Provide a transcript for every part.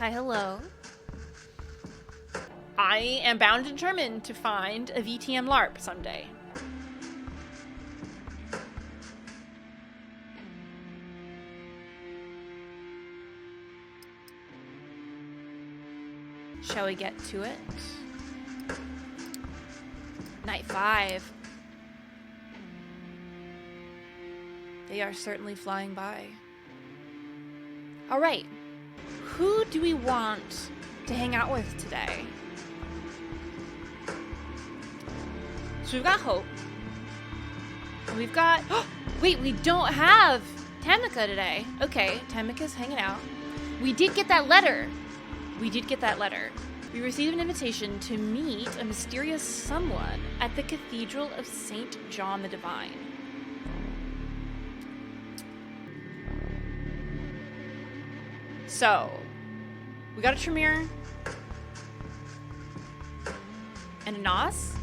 Hi, hello. I am bound and determined to find a VTM LARP someday. Shall we get to it? Night 5. They are certainly flying by. All right. Who do we want to hang out with today? So we've got Hope. And we've got... wait, we don't have Tamika today. Okay, Tamika's hanging out. We did get that letter. We received an invitation to meet a mysterious someone at the Cathedral of St. John the Divine. So, we got a Tremere and a Nos.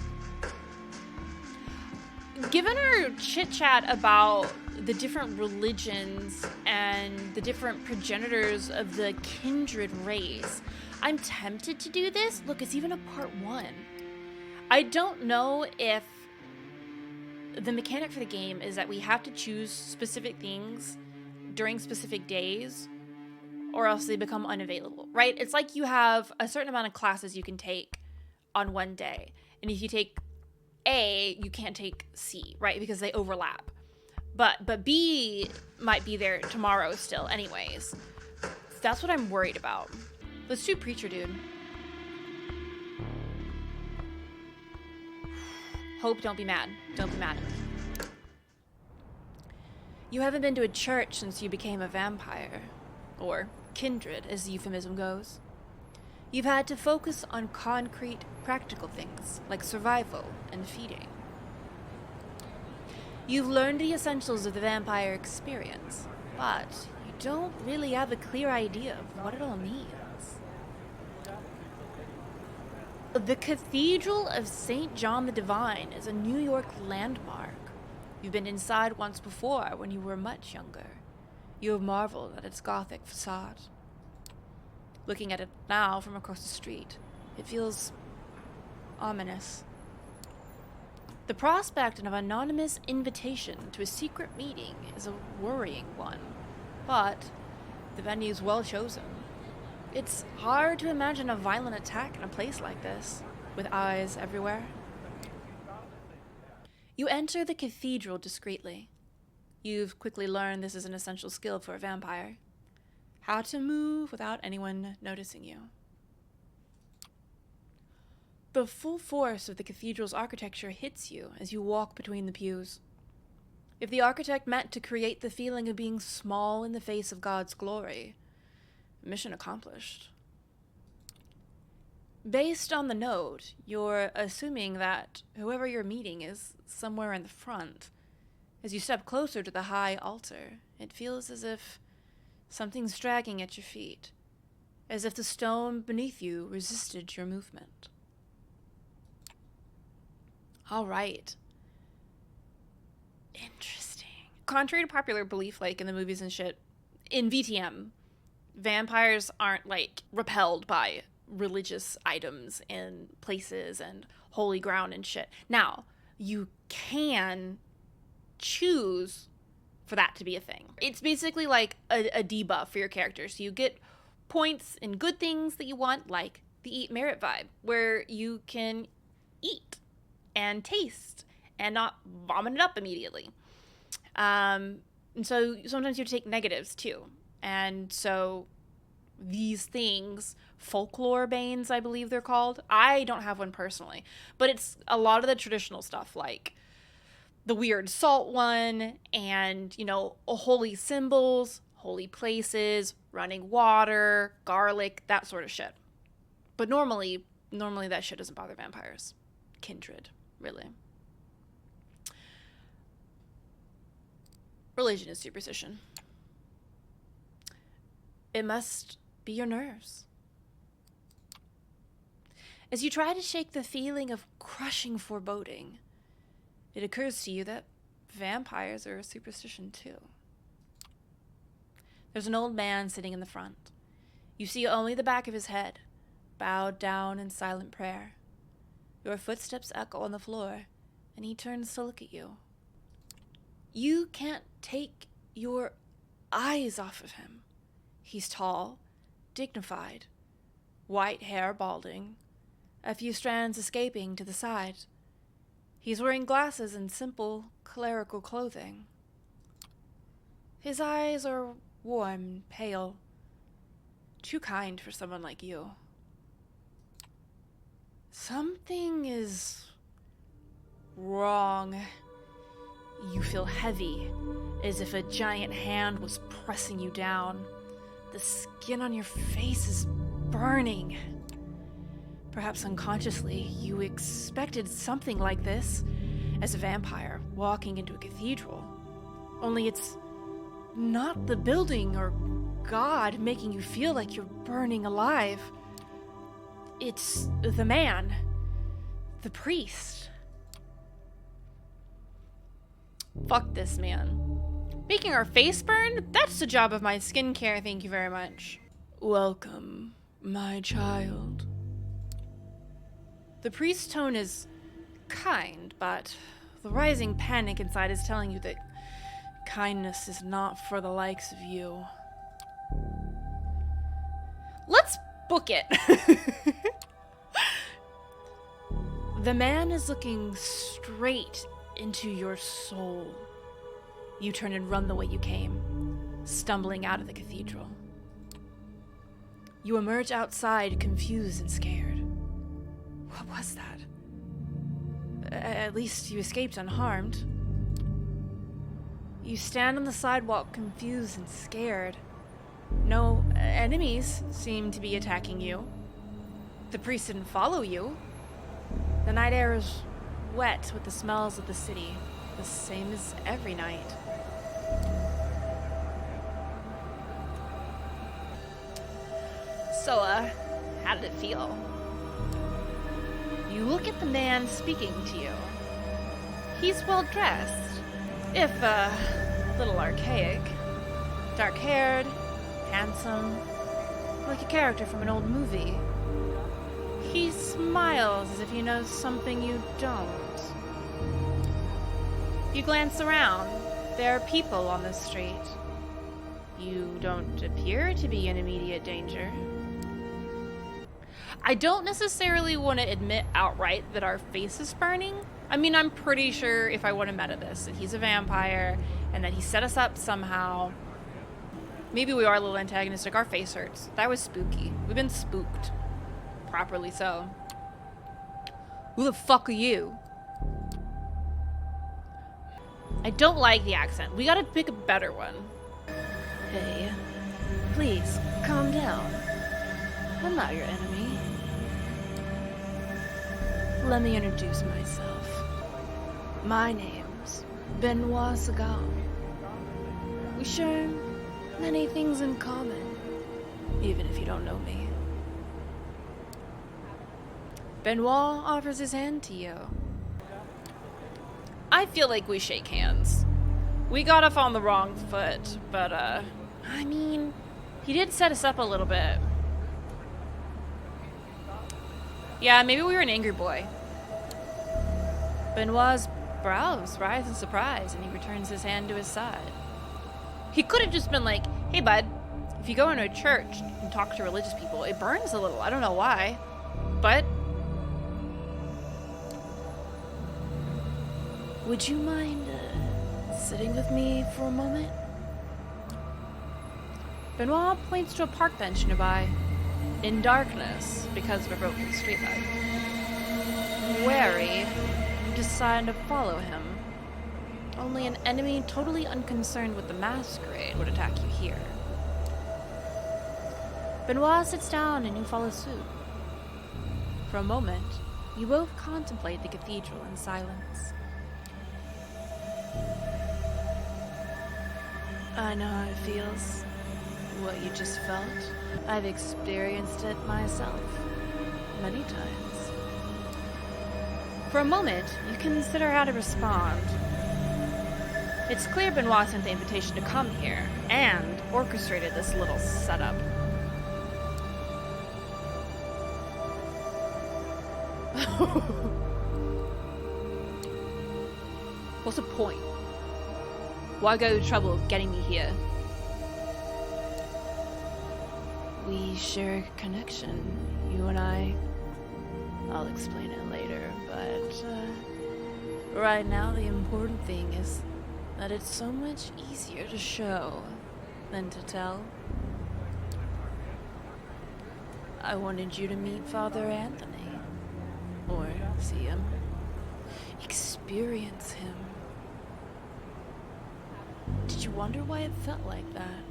Given our chit-chat about the different religions and the different progenitors of the kindred race, I'm tempted to do this. Look, it's even a part 1. I don't know if the mechanic for the game is that we have to choose specific things during specific days, or else they become unavailable, right? It's like you have a certain amount of classes you can take on one day. And if you take A, you can't take C, right? Because they overlap. But B might be there tomorrow still anyways. That's what I'm worried about. Let's do Preacher Dude. Hope, don't be mad. Don't be mad. You haven't been to a church since you became a vampire. Or kindred, as the euphemism goes. You've had to focus on concrete, practical things, like survival and feeding. You've learned the essentials of the vampire experience, but you don't really have a clear idea of what it all means. The Cathedral of St. John the Divine is a New York landmark. You've been inside once before when you were much younger. You have marveled at its Gothic facade. Looking at it now from across the street, it feels ominous. The prospect of an anonymous invitation to a secret meeting is a worrying one, but the venue's well chosen. It's hard to imagine a violent attack in a place like this, with eyes everywhere. You enter the cathedral discreetly. You've quickly learned this is an essential skill for a vampire. How to move without anyone noticing you. The full force of the cathedral's architecture hits you as you walk between the pews. If the architect meant to create the feeling of being small in the face of God's glory, mission accomplished. Based on the note, you're assuming that whoever you're meeting is somewhere in the front. As you step closer to the high altar, it feels as if something's dragging at your feet, as if the stone beneath you resisted your movement. All right. Interesting. Contrary to popular belief, like in the movies and shit, in VTM, vampires aren't, like, repelled by religious items and places and holy ground and shit. Now, you can choose for that to be a thing. It's basically like a debuff for your character. So you get points in good things that you want, like the eat merit vibe, where you can eat and taste and not vomit it up immediately. And so sometimes you take negatives too. And so these things, folklore banes, I believe they're called. I don't have one personally, but it's a lot of the traditional stuff, like the weird salt one and, you know, holy symbols, holy places, running water, garlic, that sort of shit. But normally that shit doesn't bother vampires. Kindred, really. Religion is superstition. It must be your nerves. As you try to shake the feeling of crushing foreboding, it occurs to you that vampires are a superstition too. There's an old man sitting in the front. You see only the back of his head, bowed down in silent prayer. Your footsteps echo on the floor, and he turns to look at you. You can't take your eyes off of him. He's tall, dignified, white hair balding, a few strands escaping to the side. He's wearing glasses and simple clerical clothing. His eyes are warm, pale, too kind for someone like you. Something is wrong. You feel heavy, as if a giant hand was pressing you down. The skin on your face is burning. Perhaps unconsciously, you expected something like this as a vampire walking into a cathedral. Only it's not the building or God making you feel like you're burning alive. It's the man, the priest. Fuck this man. Making our face burn? That's the job of my skincare, thank you very much. Welcome, my child. The priest's tone is kind, but the rising panic inside is telling you that kindness is not for the likes of you. Let's book it. The man is looking straight into your soul. You turn and run the way you came, stumbling out of the cathedral. You emerge outside, confused and scared. What was that? At least you escaped unharmed. You stand on the sidewalk, confused and scared. No enemies seem to be attacking you. The priest didn't follow you. The night air is wet with the smells of the city, the same as every night. So, how did it feel? You look at the man speaking to you. He's well dressed, if a little archaic. Dark-haired, handsome, like a character from an old movie. He smiles as if he knows something you don't. You glance around. There are people on the street. You don't appear to be in immediate danger. I don't necessarily want to admit outright that our face is burning. I mean, I'm pretty sure if I would have met at this, that he's a vampire and that he set us up somehow. Maybe we are a little antagonistic. Our face hurts. That was spooky. We've been spooked. Properly so. Who the fuck are you? I don't like the accent. We gotta pick a better one. Hey, please, calm down. I'm not your enemy. Let me introduce myself. My name's Benoit Segal. We share many things in common, even if you don't know me. Benoit offers his hand to you. I feel like we shake hands. We got off on the wrong foot, but, I mean, he did set us up a little bit. Yeah, maybe we were an angry boy. Benoit's brows rise in surprise, and he returns his hand to his side. He could have just been like, hey, bud, if you go into a church and talk to religious people, it burns a little. I don't know why, but... Would you mind sitting with me for a moment? Benoit points to a park bench nearby, in darkness because of a broken streetlight. Wary, you decide to follow him. Only an enemy totally unconcerned with the Masquerade would attack you here. Benoit sits down and you follow suit. For a moment, you both contemplate the cathedral in silence. I know how it feels. What you just felt. I've experienced it myself. Many times. For a moment, you consider how to respond. It's clear Benoit sent the invitation to come here, and orchestrated this little setup. What's the point? Why go to the trouble of getting me here? We share a connection, you and I. I'll explain it later, but right now the important thing is that it's so much easier to show than to tell. I wanted you to meet Father Anthony, or see him, experience him. Did you wonder why it felt like that?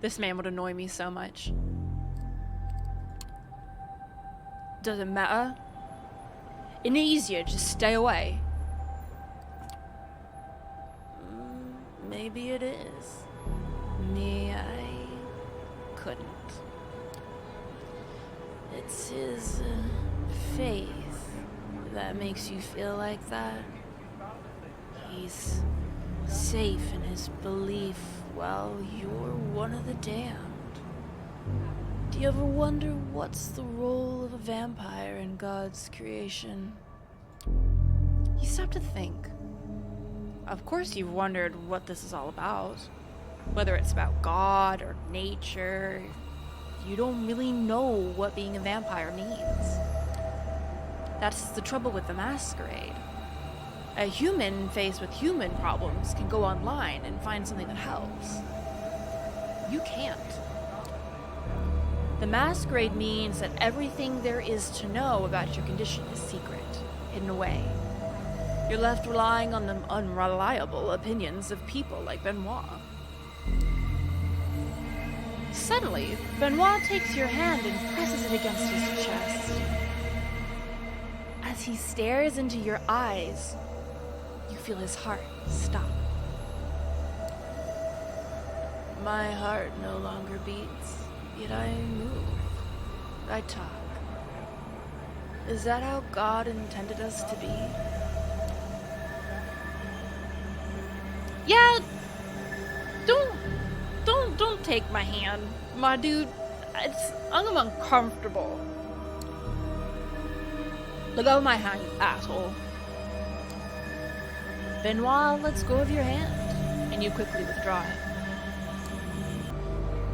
This man would annoy me so much. Doesn't matter. Isn't it easier to just stay away? Maybe it is. Me, I couldn't. It's his faith that makes you feel like that. He's safe in his belief while you're one of the damned. Do you ever wonder what's the role of a vampire in God's creation? You stop to think. Of course you've wondered what this is all about. Whether it's about God or nature, you don't really know what being a vampire means. That's the trouble with the Masquerade. A human faced with human problems can go online and find something that helps. You can't. The Masquerade means that everything there is to know about your condition is secret, hidden away. You're left relying on the unreliable opinions of people like Benoit. Suddenly, Benoit takes your hand and presses it against his chest. As he stares into your eyes, you feel his heart stop. My heart no longer beats, yet I move. I talk. Is that how God intended us to be? Yeah, don't take my hand, my dude. I'm uncomfortable. Let go of my hand, you asshole. Benoit lets go of your hand, and you quickly withdraw it.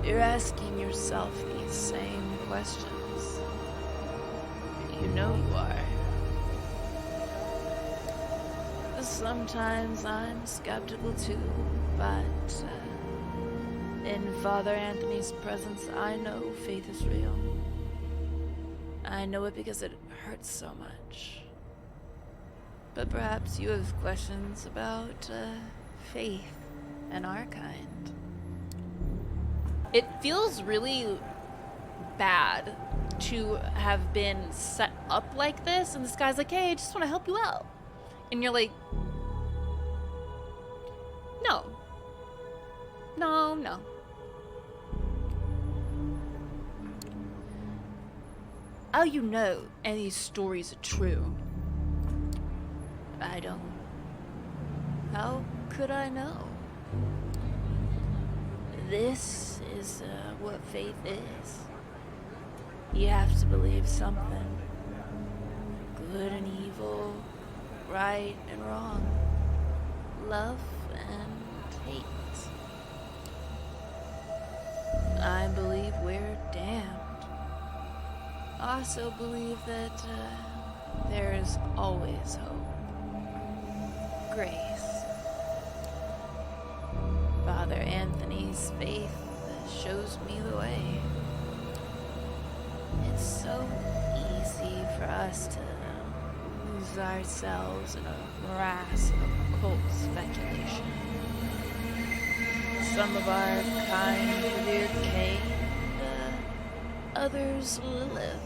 You're asking yourself these same questions. You know you are. Sometimes I'm skeptical too, but in Father Anthony's presence, I know faith is real. I know it because it hurts so much. But perhaps you have questions about faith and our kind. It feels really bad to have been set up like this, and this guy's like, hey, I just want to help you out. And you're like, no. How you know any of these stories are true? I don't. How could I know? This is what faith is. You have to believe something. Good and evil, right and wrong, love and hate. I believe we're damned. I also believe that there is always hope. Grace. Father Anthony's faith shows me the way. It's so easy for us to lose ourselves in a morass of occult speculation. Some of our kind revered Cain, others Lilith.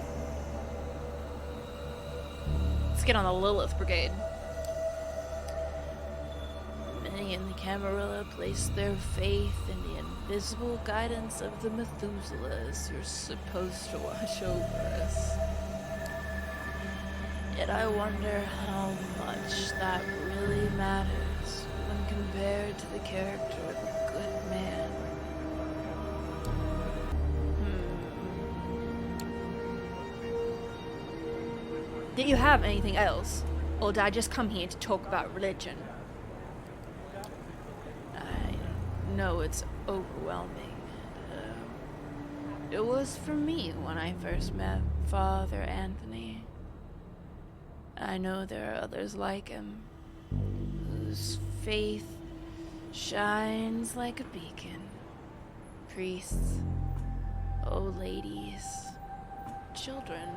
Let's get on the Lilith brigade. Many in the Camarilla place their faith in the invisible guidance of the Methuselahs who are supposed to watch over us. Yet I wonder how much that really matters when compared to the character of a good man. Did you have anything else? Or did I just come here to talk about religion? I know it's overwhelming. It was for me when I first met Father Anthony. I know there are others like him, whose faith shines like a beacon. Priests, old ladies, children.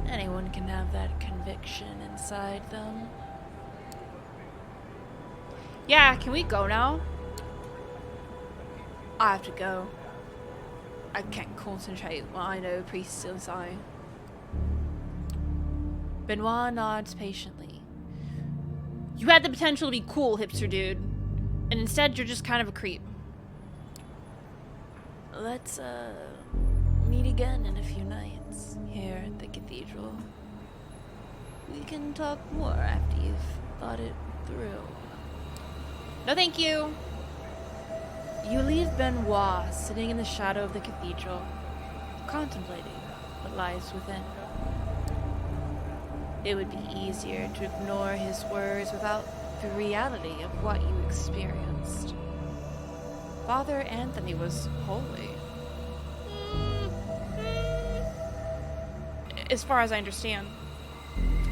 Anyone can have that conviction inside them. Yeah, can we go now? I have to go. I can't concentrate when I know priests inside. Benoit nods patiently. You had the potential to be cool, hipster dude. And instead, you're just kind of a creep. Let's, meet again in a few nights here at the cathedral. We can talk more after you've thought it through. No, thank you. You leave Benoit sitting in the shadow of the cathedral, contemplating what lies within. It would be easier to ignore his words without the reality of what you experienced. Father Anthony was holy. As far as I understand.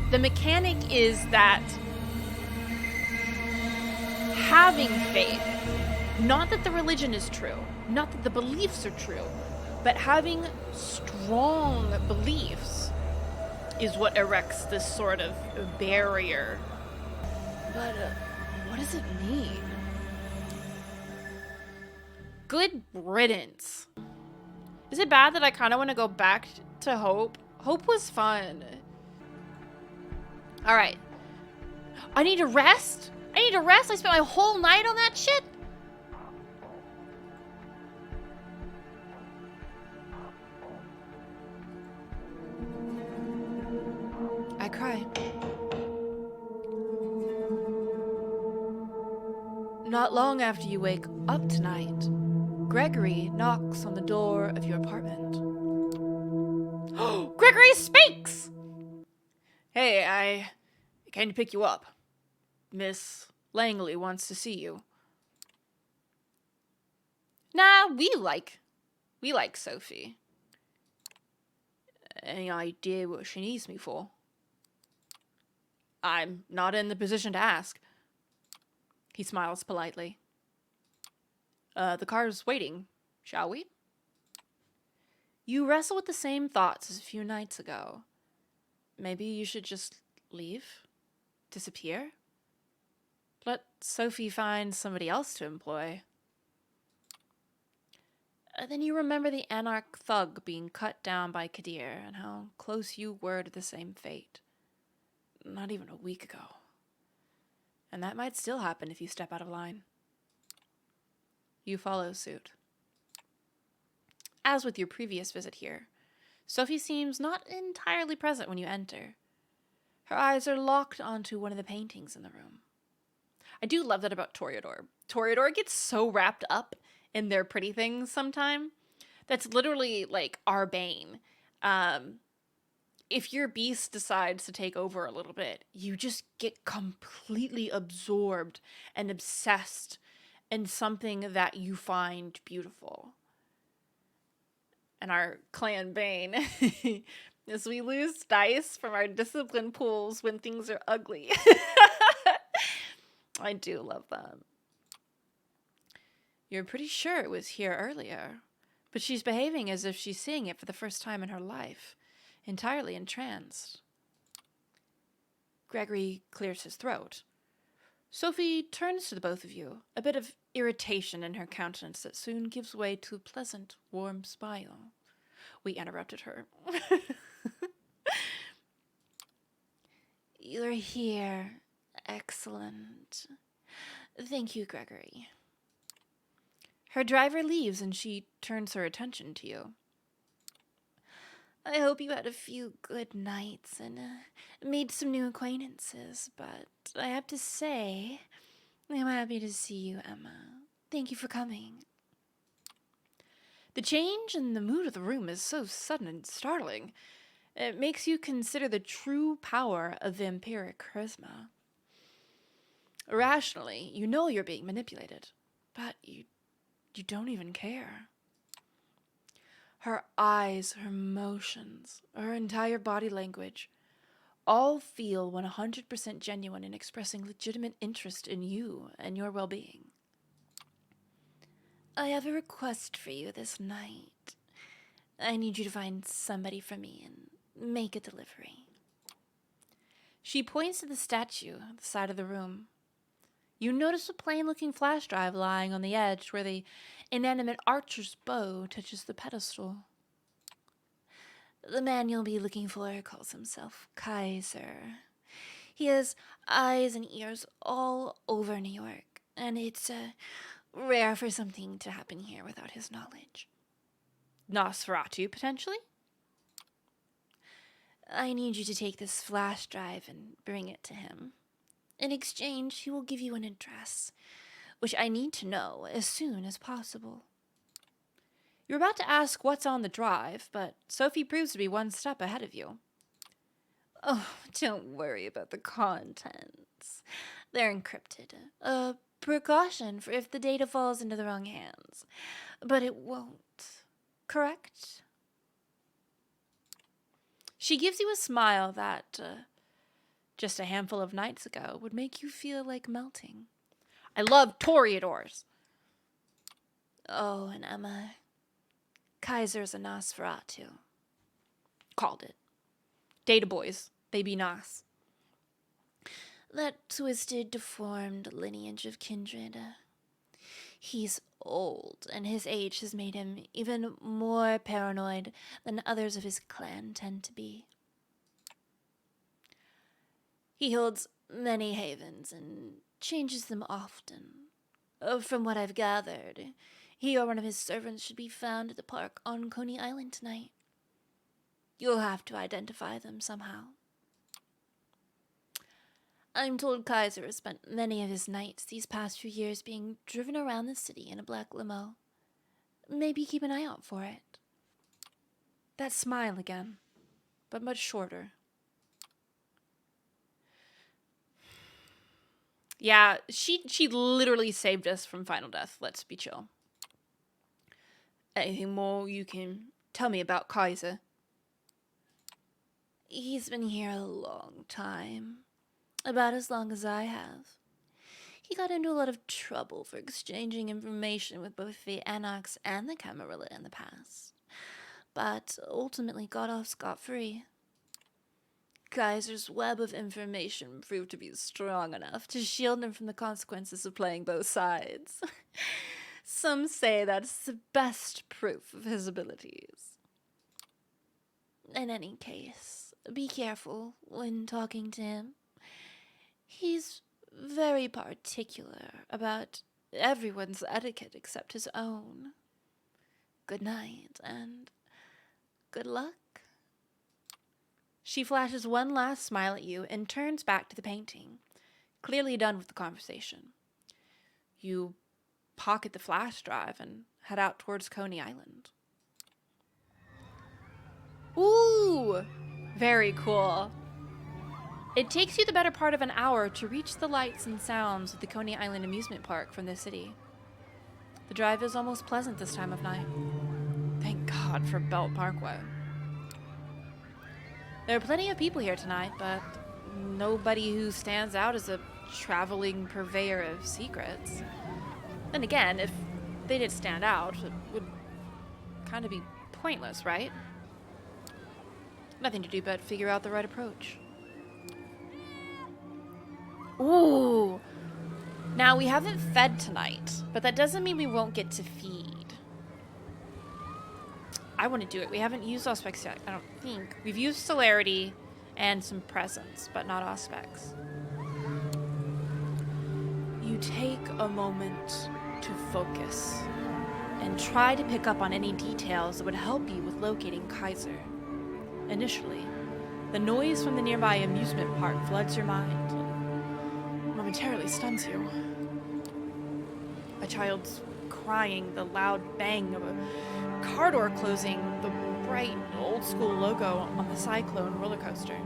The mechanic is that having faith, not that the religion is true, not that the beliefs are true, but having strong beliefs is what erects this sort of barrier. But what does it mean? Good riddance. Is it bad that I kind of want to go back to Hope? Hope was fun. All right. I need to rest. I spent my whole night on that shit. I cry. Not long after you wake up tonight, Gregory knocks on the door of your apartment. Gregory speaks! Hey, I came to pick you up. Miss Langley wants to see you. Nah, we like Sophie. Any idea what she needs me for? I'm not in the position to ask. He smiles politely. The car's waiting, shall we? You wrestle with the same thoughts as a few nights ago. Maybe you should just leave? Disappear? Let Sophie find somebody else to employ. Then you remember the anarch thug being cut down by Kadir and how close you were to the same fate. Not even a week ago. And that might still happen if you step out of line. You follow suit. As with your previous visit here, Sophie seems not entirely present when you enter. Her eyes are locked onto one of the paintings in the room. I do love that about Toreador. Toreador gets so wrapped up in their pretty things sometime. That's literally like our bane. If your beast decides to take over a little bit, you just get completely absorbed and obsessed in something that you find beautiful. And our clan bane is we lose dice from our discipline pools when things are ugly. I do love that. You're pretty sure it was here earlier, but she's behaving as if she's seeing it for the first time in her life, entirely entranced. Gregory clears his throat. Sophie turns to the both of you, a bit of irritation in her countenance that soon gives way to a pleasant, warm smile. We interrupted her. You're here. Excellent. Thank you, Gregory. Her driver leaves and she turns her attention to you. I hope you had a few good nights and made some new acquaintances, but I have to say, I'm happy to see you, Emma. Thank you for coming. The change in the mood of the room is so sudden and startling. It makes you consider the true power of vampiric charisma. Rationally, you know you're being manipulated, but you don't even care. Her eyes, her motions, her entire body language all feel 100% genuine in expressing legitimate interest in you and your well-being. I have a request for you this night. I need you to find somebody for me and make a delivery. She points to the statue at the side of the room. You notice a plain-looking flash drive lying on the edge where the inanimate archer's bow touches the pedestal. The man you'll be looking for calls himself Kaiser. He has eyes and ears all over New York, and it's rare for something to happen here without his knowledge. nosferatu, potentially? I need you to take this flash drive and bring it to him. In exchange, he will give you an address, which I need to know as soon as possible. You're about to ask what's on the drive, but Sophie proves to be one step ahead of you. Oh, don't worry about the contents. They're encrypted. A precaution for if the data falls into the wrong hands. But it won't. Correct? She gives you a smile that, just a handful of nights ago, would make you feel like melting. I love Toreadors. Oh, and Emma, Kaiser's a nosferatu. Called it. Data boys. They be nos. That twisted, deformed lineage of kindred. He's old, and his age has made him even more paranoid than others of his clan tend to be. He holds many havens and changes them often. From what I've gathered, he or one of his servants should be found at the park on Coney Island tonight. You'll have to identify them somehow. I'm told Kaiser has spent many of his nights these past few years being driven around the city in a black limo. Maybe keep an eye out for it. That smile again, but much shorter. Yeah, she literally saved us from final death. Let's be chill. Anything more you can tell me about Kaiser? He's been here a long time. About as long as I have. He got into a lot of trouble for exchanging information with both the Anarchs and the Camarilla in the past, but ultimately got off scot-free. Kaiser's web of information proved to be strong enough to shield him from the consequences of playing both sides. Some say that's the best proof of his abilities. In any case, be careful when talking to him. He's very particular about everyone's etiquette except his own. Good night, and good luck. She flashes one last smile at you and turns back to the painting, clearly done with the conversation. You pocket the flash drive and head out towards Coney Island. Ooh! Very cool. It takes you the better part of an hour to reach the lights and sounds of the Coney Island amusement park from the city. The drive is almost pleasant this time of night. Thank God for 𝒸𝒾𝒶. There are plenty of people here tonight, but nobody who stands out as a traveling purveyor of secrets. Then again, if they did stand out, it would kind of be pointless, right? Nothing to do but figure out the right approach. Ooh! Now, we haven't fed tonight, but that doesn't mean we won't get to feed. I want to do it. We haven't used Auspex yet, I don't think. We've used celerity and some presence, but not Auspex. You take a moment to focus and try to pick up on any details that would help you with locating Kaiser. Initially, the noise from the nearby amusement park floods your mind and momentarily stuns you. A child's crying, the loud bang of a car door closing, the bright, old-school logo on the Cyclone roller coaster.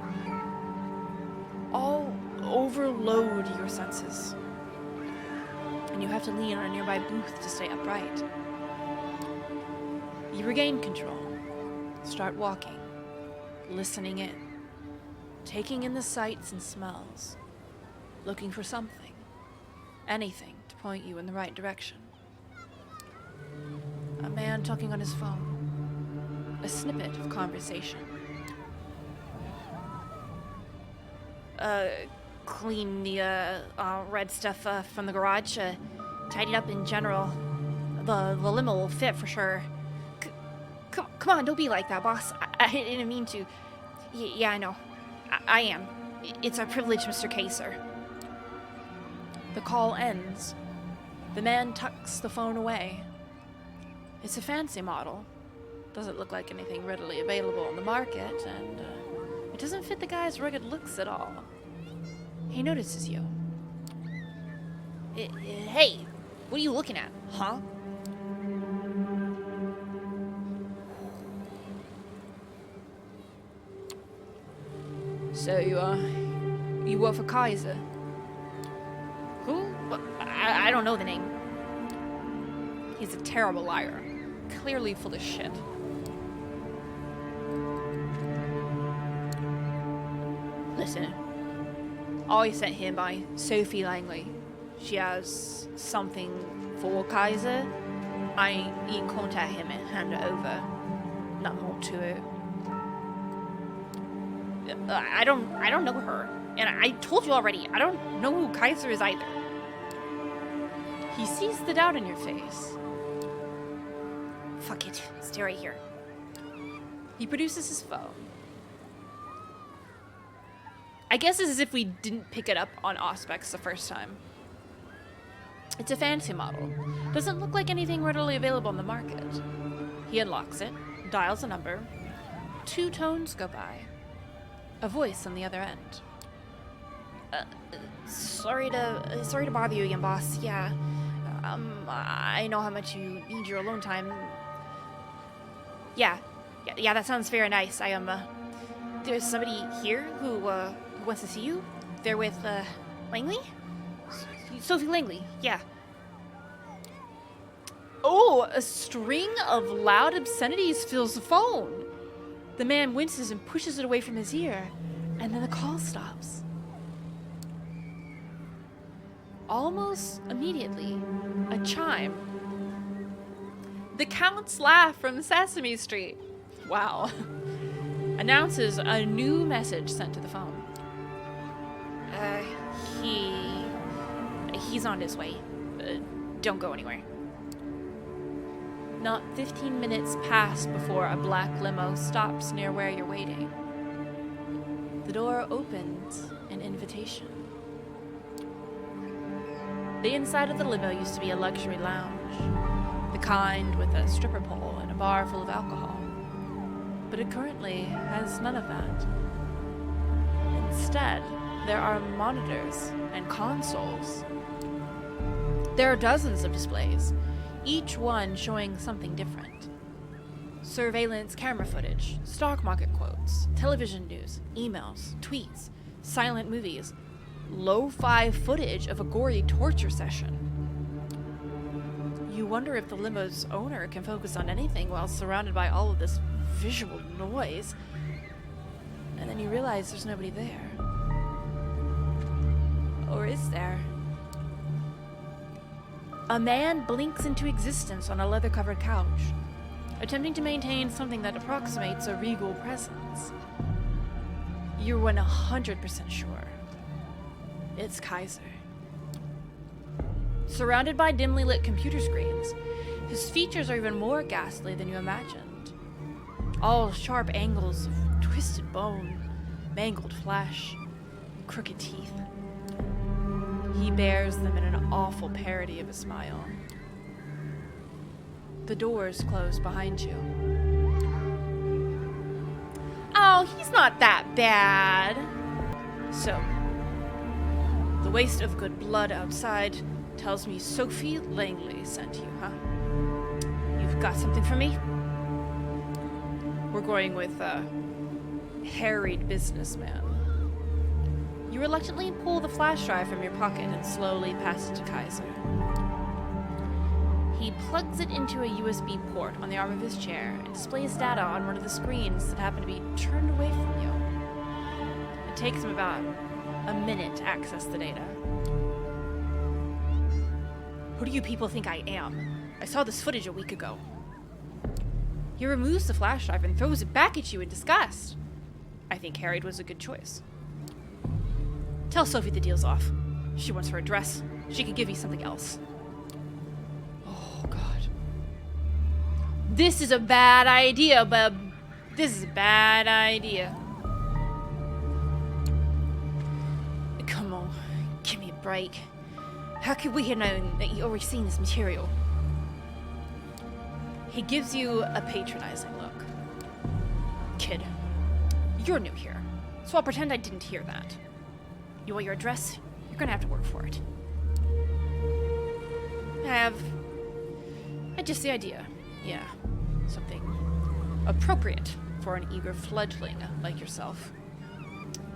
All overload your senses, and you have to lean on a nearby booth to stay upright. You regain control, start walking, listening in, taking in the sights and smells, looking for something, anything to point you in the right direction. A man talking on his phone, a snippet of conversation. Clean the red stuff from the garage, tidied up in general. The limo will fit for sure. Come on, don't be like that, boss. I didn't mean to. Yeah, I know. I am. It's our privilege, Mr. Kaiser. The call ends. The man tucks the phone away. It's a fancy model. Doesn't look like anything readily available on the market, and it doesn't fit the guy's rugged looks at all. He notices you. Hey, what are you looking at, huh? So you work for Kaiser? Who? I don't know the name. He's a terrible liar. Clearly full of shit. Listen. I sent here by Sophie Langley. She has something for Kaiser. I need to contact him and hand it over. Not more to it. I don't know her. And I told you already, I don't know who Kaiser is either. He sees the doubt in your face. Fuck it, stay right here. He produces his phone. I guess it's as if we didn't pick it up on Auspex the first time. It's a fancy model. Doesn't look like anything readily available on the market. He unlocks it, dials a number. 2 tones go by. A voice on the other end. Sorry to bother you again, boss. Yeah. I know how much you need your alone time. Yeah, that sounds very nice. There's somebody here who wants to see you. They're with, Langley? Sophie Langley, yeah. Oh, a string of loud obscenities fills the phone. The man winces and pushes it away from his ear, and then the call stops. Almost immediately, a chime. The Count's laugh from Sesame Street. Wow. Announces a new message sent to the phone. He's on his way. Don't go anywhere. Not 15 minutes pass before a black limo stops near where you're waiting. The door opens, an invitation. The inside of the limo used to be a luxury lounge, the kind with a stripper pole and a bar full of alcohol. But it currently has none of that. Instead, there are monitors and consoles. There are dozens of displays, each one showing something different. Surveillance camera footage, stock market quotes, television news, emails, tweets, silent movies, lo-fi footage of a gory torture session. You wonder if the limo's owner can focus on anything while surrounded by all of this visual noise. And then you realize there's nobody there. Or is there? A man blinks into existence on a leather-covered couch, attempting to maintain something that approximates a regal presence. You're 100% sure. It's Kaiser. Surrounded by dimly lit computer screens, his features are even more ghastly than you imagined. All sharp angles of twisted bone, mangled flesh, crooked teeth. He bears them in an awful parody of a smile. The doors close behind you. Oh, he's not that bad. So, the waste of good blood outside tells me Sophie Langley sent you, huh? You've got something for me? We're going with harried businessman. You reluctantly pull the flash drive from your pocket and slowly pass it to Kaiser. He plugs it into a USB port on the arm of his chair and displays data on one of the screens that happen to be turned away from you. It takes him about a minute to access the data. Who do you people think I am? I saw this footage a week ago. He removes the flash drive and throws it back at you in disgust. I think harried was a good choice. Tell Sophie the deal's off. She wants her address. She can give you something else. Oh, God. This is a bad idea, bub. This is a bad idea. Come on, give me a break. How could we have known that you already seen this material? He gives you a patronizing look. Kid, you're new here, so I'll pretend I didn't hear that. You want your address? You're gonna have to work for it. I just the idea. Yeah, something appropriate for an eager fledgling like yourself.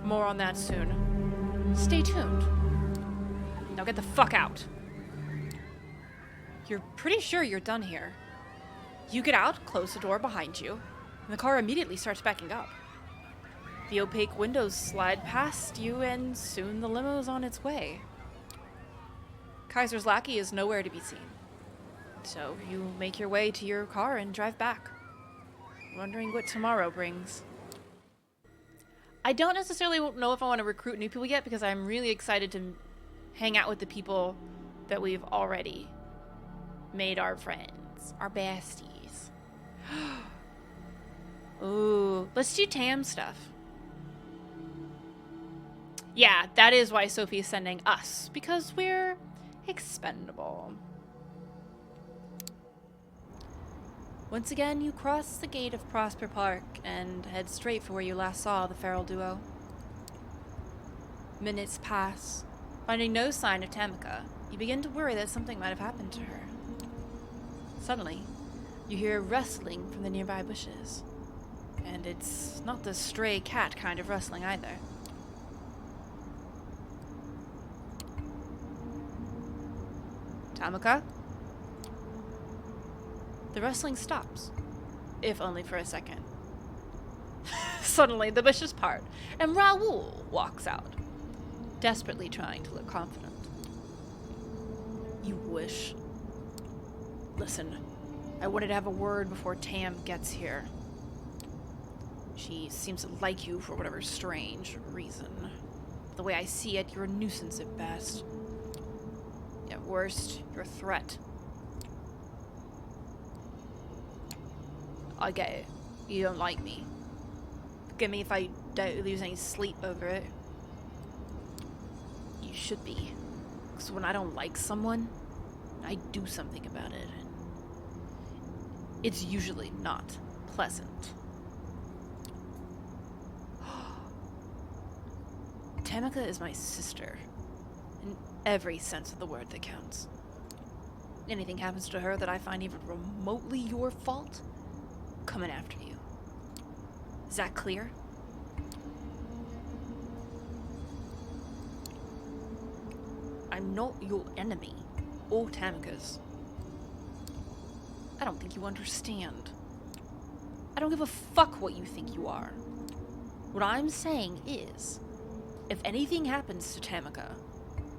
More on that soon. Stay tuned. Now get the fuck out. You're pretty sure you're done here. You get out, close the door behind you, and the car immediately starts backing up. The opaque windows slide past you, and soon the limo's on its way. Kaiser's lackey is nowhere to be seen. So you make your way to your car and drive back, wondering what tomorrow brings. I don't necessarily know if I want to recruit new people yet, because I'm really excited to hang out with the people that we've already made our friends, our besties. Ooh, let's do Tam stuff. Yeah, that is why Sophie is sending us, because we're expendable. Once again, you cross the gate of Prosper Park and head straight for where you last saw the feral duo. Minutes pass. Finding no sign of Tamika, you begin to worry that something might have happened to her. Suddenly, you hear rustling from the nearby bushes. And it's not the stray cat kind of rustling either. Tamika? The rustling stops, if only for a second. Suddenly, the bushes part, and Raoul walks out, desperately trying to look confident. You wish. Listen, I wanted to have a word before Tam gets here. She seems to like you for whatever strange reason. The way I see it, you're a nuisance at best. At worst, you're a threat. I get it. You don't like me. Forgive me if I don't lose any sleep over it. You should be. Because when I don't like someone, I do something about it. It's usually not pleasant. Tamika is my sister. In every sense of the word that counts. Anything happens to her that I find even remotely your fault, coming after you. Is that clear? I'm not your enemy, or Tamika's. I don't think you understand. I don't give a fuck what you think you are. What I'm saying is, if anything happens to Tamika,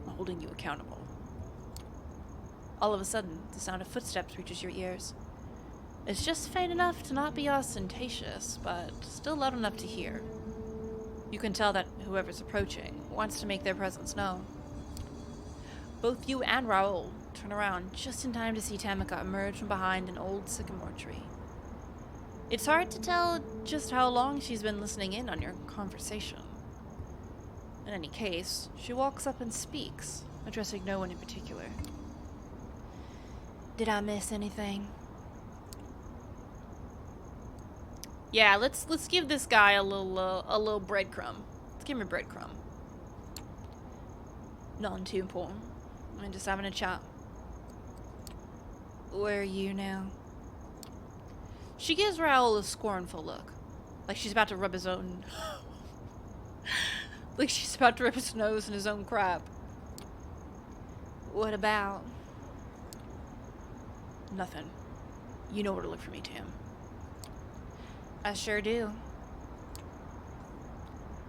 I'm holding you accountable. All of a sudden, the sound of footsteps reaches your ears. It's just faint enough to not be ostentatious, but still loud enough to hear. You can tell that whoever's approaching wants to make their presence known. Both you and Raoul turn around just in time to see Tamika emerge from behind an old sycamore tree. It's hard to tell just how long she's been listening in on your conversation. In any case, she walks up and speaks, addressing no one in particular. Did I miss anything? Yeah, let's give this guy a little breadcrumb. Let's give him a breadcrumb. Nothing too important. I'm just having a chat. Where are you now? She gives Raoul a scornful look, like she's about to rub his own... like she's about to rub his nose in his own crap. What about? Nothing. You know where to look for me, Tam. I sure do.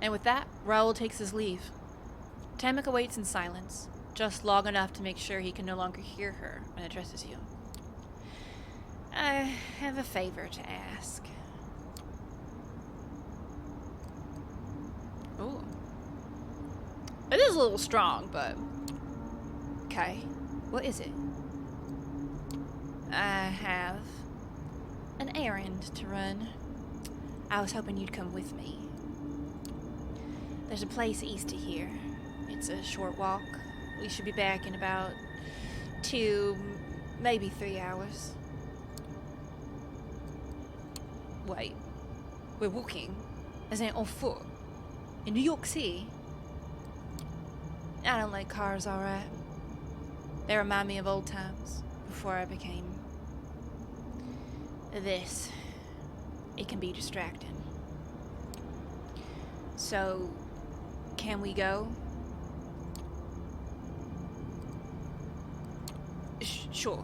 And with that, Raoul takes his leave. Tamika waits in silence, just long enough to make sure he can no longer hear her and addresses you. I have a favor to ask. Ooh. It is a little strong, but... Okay. What is it? I have an errand to run. I was hoping you'd come with me. There's a place east of here. It's a short walk. We should be back in about 2, maybe 3 hours. Wait. We're walking? As in on foot? In New York City? I don't like cars, alright. They remind me of old times, before I became this. It can be distracting. So, can we go? Sure.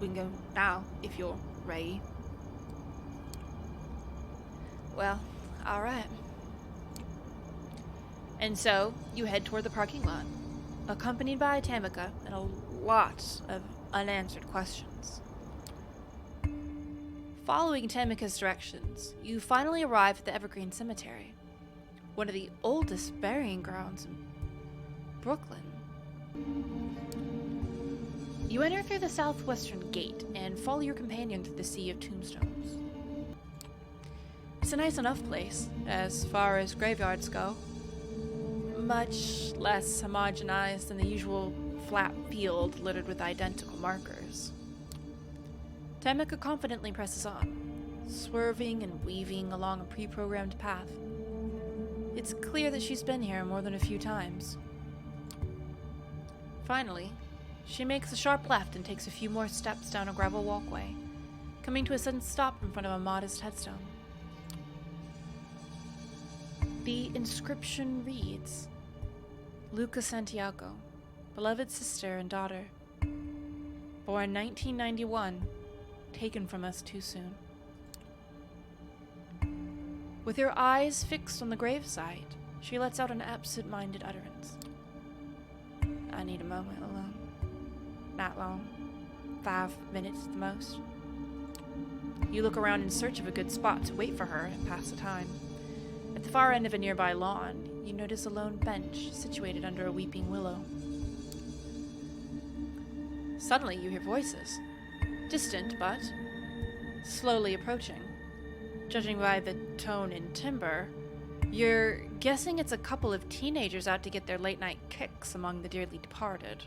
We can go now, if you're ready. Well, alright. And so, you head toward the parking lot, accompanied by Tamika and a lot of unanswered questions. Following Tamika's directions, you finally arrive at the Evergreen Cemetery, one of the oldest burying grounds in Brooklyn. You enter through the southwestern gate and follow your companion through the sea of tombstones. It's a nice enough place, as far as graveyards go. Much less homogenized than the usual flat field littered with identical markers. Tamika confidently presses on, swerving and weaving along a pre-programmed path. It's clear that she's been here more than a few times. Finally, she makes a sharp left and takes a few more steps down a gravel walkway, coming to a sudden stop in front of a modest headstone. The inscription reads, Luca Santiago, beloved sister and daughter, born 1991, taken from us too soon. With her eyes fixed on the gravesite, she lets out an absent-minded utterance. I need a moment alone. Not long. 5 minutes at the most. You look around in search of a good spot to wait for her and pass the time. At the far end of a nearby lawn, you notice a lone bench situated under a weeping willow. Suddenly you hear voices. Distant, but slowly approaching. Judging by the tone and timbre, you're guessing it's a couple of teenagers out to get their late-night kicks among the dearly departed.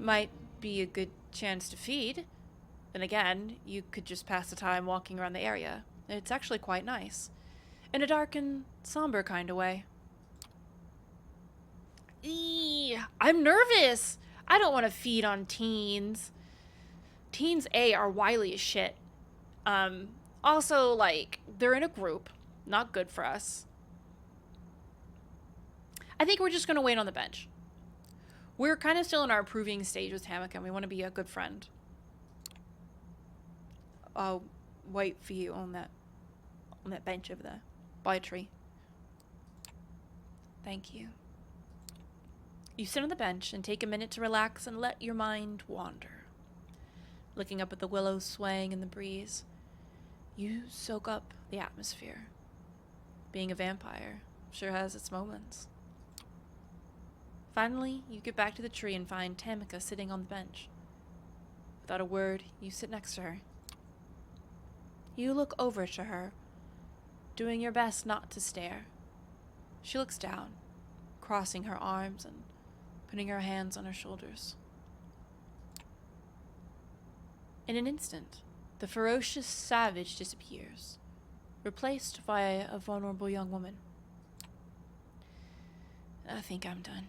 Might be a good chance to feed. Then again, you could just pass the time walking around the area. It's actually quite nice. In a dark and somber kind of way. I'm nervous! I don't want to feed on teens. Teens, are wily as shit. Also, like, they're in a group. Not good for us. I think we're just going to wait on the bench. We're kind of still in our proving stage with Tamika, and we want to be a good friend. I'll wait for you on that bench over there. By a tree. Thank you. You sit on the bench and take a minute to relax and let your mind wander. Looking up at the willows swaying in the breeze, you soak up the atmosphere. Being a vampire sure has its moments. Finally, you get back to the tree and find Tamika sitting on the bench. Without a word, you sit next to her. You look over to her, doing your best not to stare. She looks down, crossing her arms and putting her hands on her shoulders. In an instant, the ferocious savage disappears, replaced by a vulnerable young woman. I think I'm done.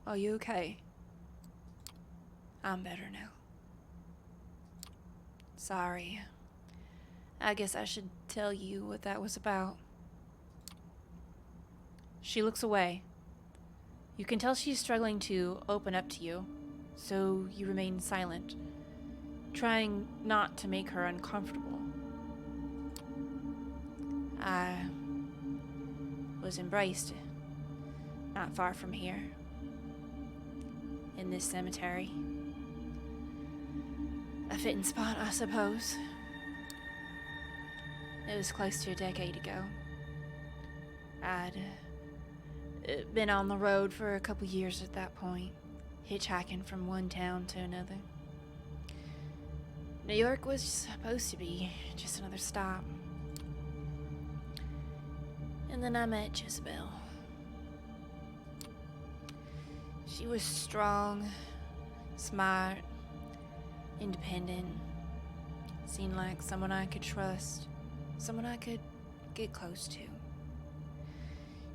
Are you okay? I'm better now. Sorry. I guess I should tell you what that was about. She looks away. You can tell she's struggling to open up to you, so you remain silent, trying not to make her uncomfortable. I was embraced not far from here, in this cemetery. A fitting spot, I suppose. It was close to a decade ago. I'd been on the road for a couple years at that point, hitchhiking from one town to another. New York was supposed to be just another stop. And then I met Jezebelle. She was strong, smart, independent. Seemed like someone I could trust, someone I could get close to.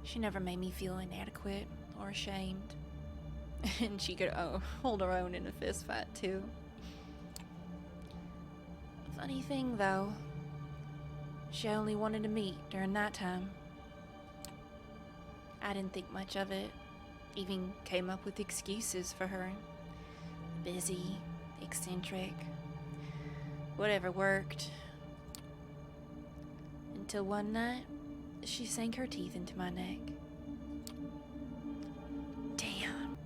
She never made me feel inadequate or ashamed. And she could hold her own in a fist fight too. Funny thing though, she only wanted to meet during that time. I didn't think much of it, even came up with excuses for her. Busy, eccentric, whatever worked. Until one night, she sank her teeth into my neck. Damn.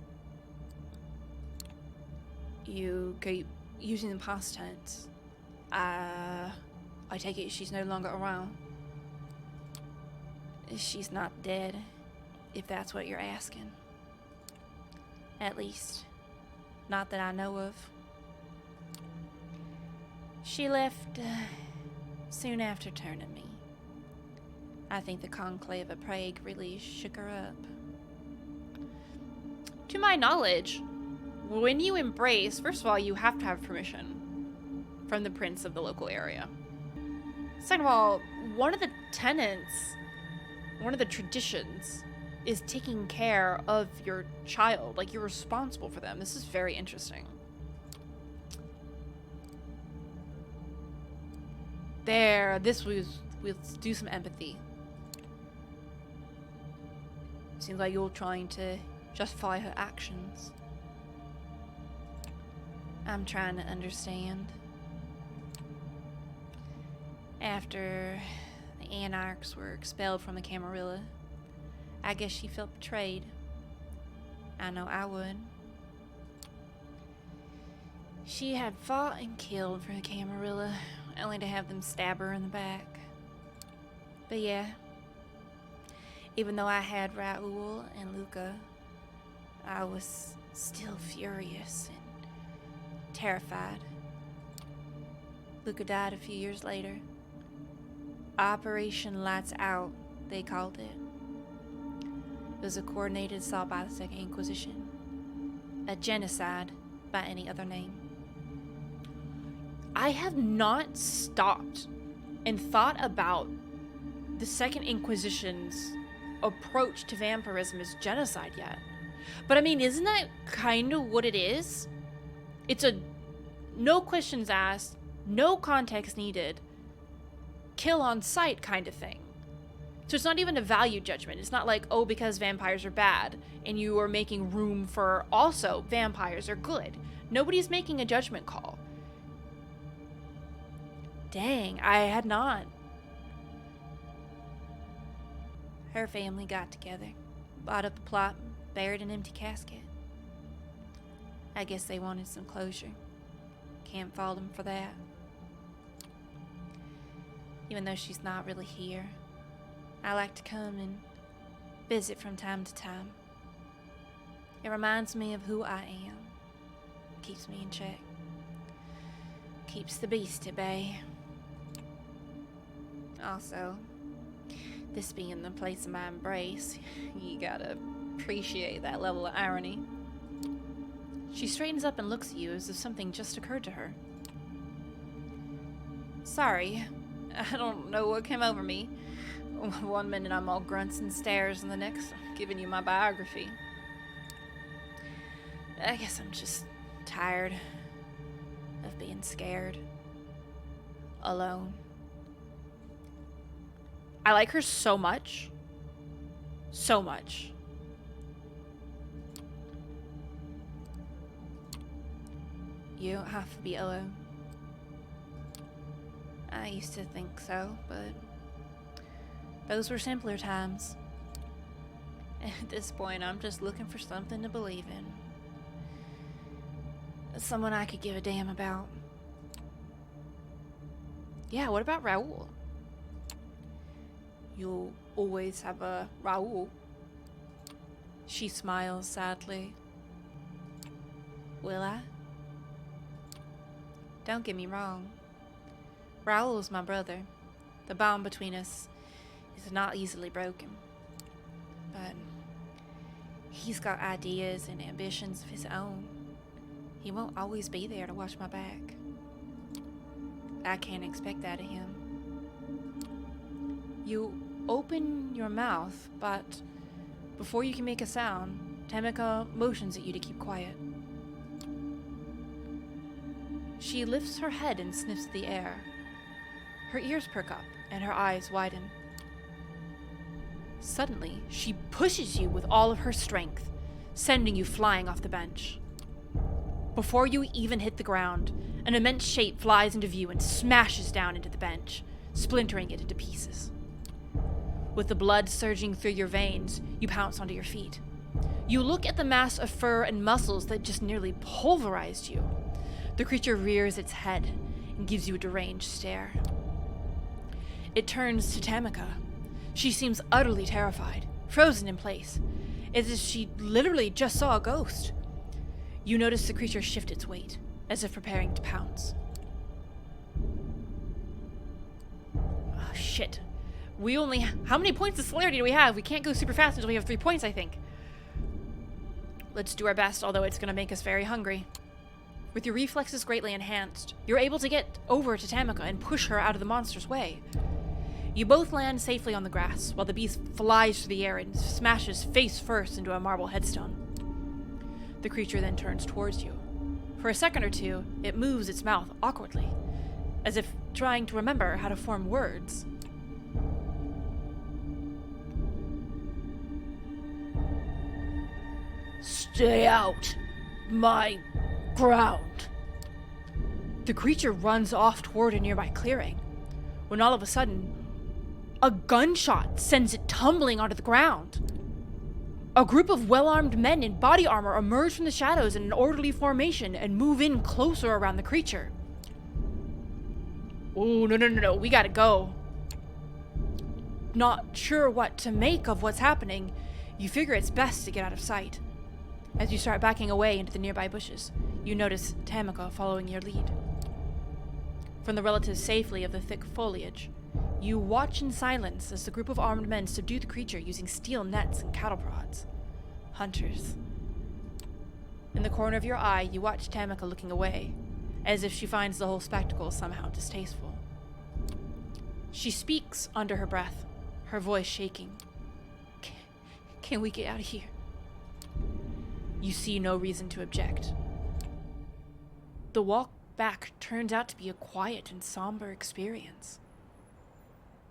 You keep using the past tense. I take it she's no longer around. She's not dead, if that's what you're asking. At least, not that I know of. She left soon after turning me. I think the Conclave of Prague really shook her up. To my knowledge, when you embrace, first of all, you have to have permission from the prince of the local area. Second of all, one of the tenets, one of the traditions, is taking care of your child. Like, you're responsible for them. This is very interesting. There, this was, let's do some empathy. Seems like you're trying to justify her actions. I'm trying to understand. After the anarchs were expelled from the Camarilla, I guess she felt betrayed. I know I would. She had fought and killed for the Camarilla, only to have them stab her in the back. But yeah, even though I had Raoul and Luca, I was still furious and terrified. Luca died a few years later. Operation Lights Out, they called it. It was a coordinated assault by the Second Inquisition. A genocide by any other name. I have not stopped and thought about the Second Inquisition's approach to vampirism as genocide yet. But I mean, isn't that kind of what it is? It's a no questions asked, no context needed, kill on sight kind of thing. So it's not even a value judgment. It's not like, oh, because vampires are bad and you are making room for also vampires are good. Nobody's making a judgment call. Dang, I had not. Her family got together, bought up the plot, buried an empty casket. I guess they wanted some closure. Can't fault them for that. Even though she's not really here, I like to come and visit from time to time. It reminds me of who I am. Keeps me in check. Keeps the beast at bay. Also, this being the place of my embrace, you gotta appreciate that level of irony. She straightens up and looks at you as if something just occurred to her. Sorry, I don't know what came over me. One minute I'm all grunts and stares, and the next I'm giving you my biography. I guess I'm just Tired of being scared. Alone. I like her so much. So much. You don't have to be alone. I used to think so, but those were simpler times. At this point, I'm just looking for something to believe in. Someone I could give a damn about. Yeah, what about Raoul? You'll always have a Raoul. She smiles sadly. Will I? Don't get me wrong. Raoul is my brother. The bond between us is not easily broken. But he's got ideas and ambitions of his own. He won't always be there to watch my back. I can't expect that of him. You open your mouth, but before you can make a sound, Tamika motions at you to keep quiet. She lifts her head and sniffs the air. Her ears perk up and her eyes widen. Suddenly, she pushes you with all of her strength, sending you flying off the bench. Before you even hit the ground, an immense shape flies into view and smashes down into the bench, splintering it into pieces. With the blood surging through your veins, you pounce onto your feet. You look at the mass of fur and muscles that just nearly pulverized you. The creature rears its head and gives you a deranged stare. It turns to Tamika. She seems utterly terrified, frozen in place, as if she literally just saw a ghost. You notice the creature shift its weight, as if preparing to pounce. Oh, shit. We only... How many points of celerity do we have? We can't go super fast until we have 3 points, I think. Let's do our best, although it's going to make us very hungry. With your reflexes greatly enhanced, you're able to get over to Tamika and push her out of the monster's way. You both land safely on the grass, while the beast flies through the air and smashes face first into a marble headstone. The creature then turns towards you. For a second or two, it moves its mouth awkwardly, as if trying to remember how to form words. Stay out my ground. The creature runs off toward a nearby clearing, when all of a sudden, a gunshot sends it tumbling onto the ground. A group of well-armed men in body armor emerge from the shadows in an orderly formation and move in closer around the creature. Oh, no, we gotta go. Not sure what to make of what's happening, you figure it's best to get out of sight. As you start backing away into the nearby bushes, you notice Tamika following your lead. From the relative safety of the thick foliage, you watch in silence as the group of armed men subdue the creature using steel nets and cattle prods. Hunters. In the corner of your eye, you watch Tamika looking away, as if she finds the whole spectacle somehow distasteful. She speaks under her breath, her voice shaking. Can we get out of here? You see no reason to object. The walk back turns out to be a quiet and somber experience.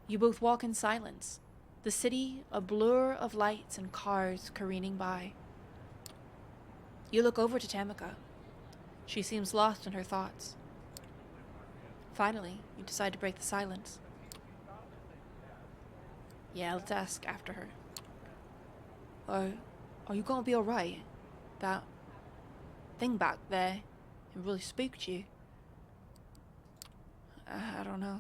You both walk in silence, the city a blur of lights and cars careening by. You look over to Tamika. She seems lost in her thoughts. Finally, you decide to break the silence. Yeah, let's ask after her. Are you gonna be alright? That thing back there, it really spooked you. I don't know.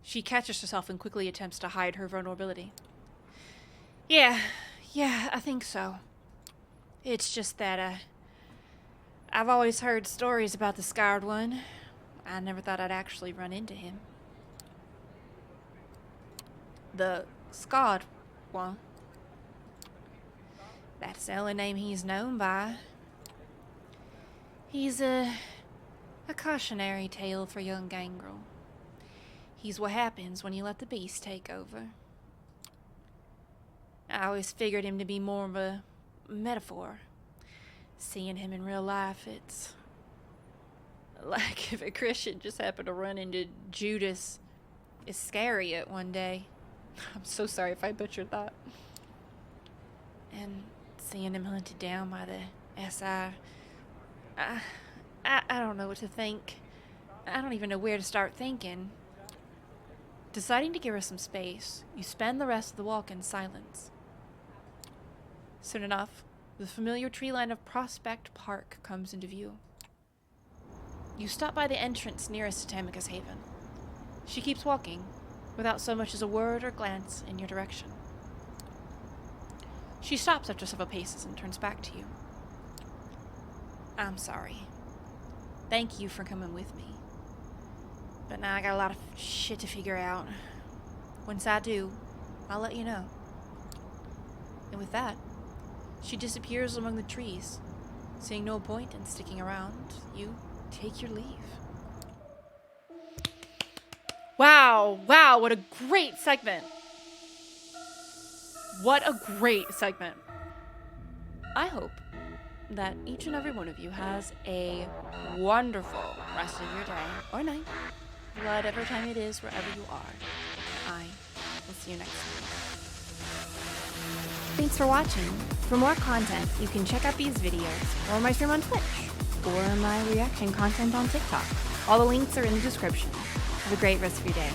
She catches herself and quickly attempts to hide her vulnerability. Yeah, I think so. It's just that, I've always heard stories about the Scarred One. I never thought I'd actually run into him. The Scarred One? That's the only name he's known by. He's a cautionary tale for young gangrel. He's what happens when you let the beast take over. I always figured him to be more of a metaphor, seeing him in real life, it's like if a Christian just happened to run into Judas Iscariot one day. I'm so sorry if I butchered that. And seeing him hunted down by the SI, I don't know what to think. I don't even know where to start thinking. Deciding to give her some space, you spend the rest of the walk in silence. Soon enough, the familiar tree line of Prospect Park comes into view. You stop by the entrance nearest to Tamika's haven. She keeps walking, without so much as a word or glance in your direction. She stops after several paces and turns back to you. I'm sorry. Thank you for coming with me. But now I got a lot of shit to figure out. Once I do, I'll let you know. And with that, she disappears among the trees. Seeing no point in sticking around, you take your leave. Wow, what a great segment. What a great segment. I hope that each and every one of you has a wonderful rest of your day or night, whatever time it is, wherever you are. I will see you next time. Thanks for watching. For more content, you can check out these videos, or my stream on Twitch, or my reaction content on TikTok. All the links are in the description. Have a great rest of your day.